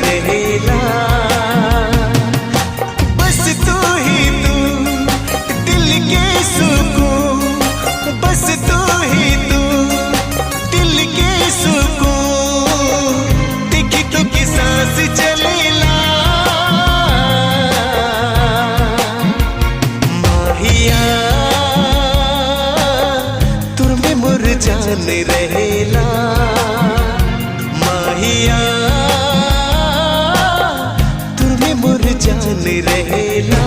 रहेला। बस तू ही तू दिल के सुकून, बस तू ही तू दिल के सुकून। देखी तो की सांस चलेला माहिया तुर में मोर जान रहेला। माहिया तुर में मोर जान रहेला।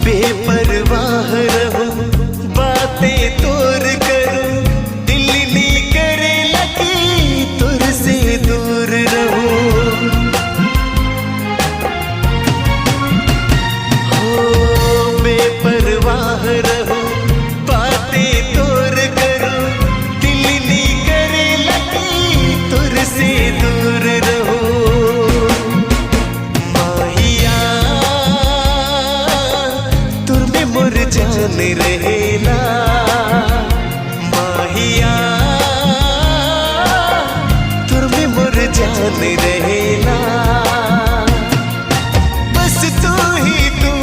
बेपरवाह रहूं बातें तोर करूं, दिल नहीं करे लगी तुर से दूर रहूं। हो बेपरवाह रहूं बातें तोर करूं, दिल नहीं करे लगी तुर से दूर रहूं। मोर जान रहेला। माहिया तुर में मोर जान रहेला। बस तू ही तू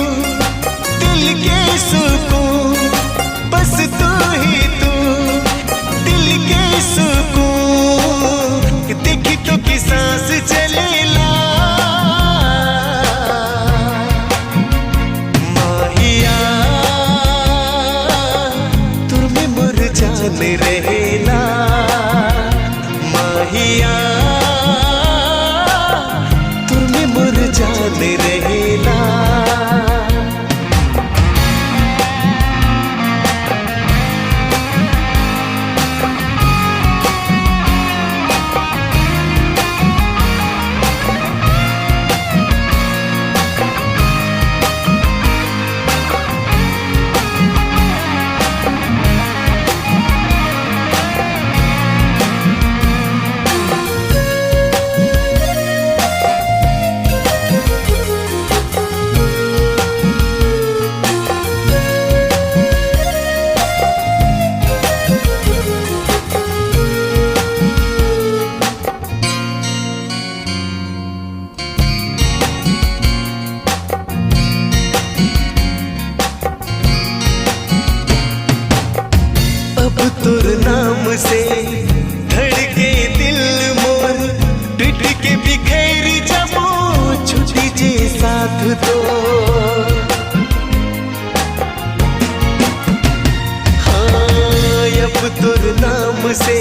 दिल के सुकून, बस तू ही तू दिल के सुकून। देखी तो की सांस चलेला जान रहेला। माहिया तुर में मोर जान रहेला। अब तुर नाम से धड़के दिल मोर, टूट के बिखर जाबो छुट्टी जे साथ तो। हाँ अब तुर नाम से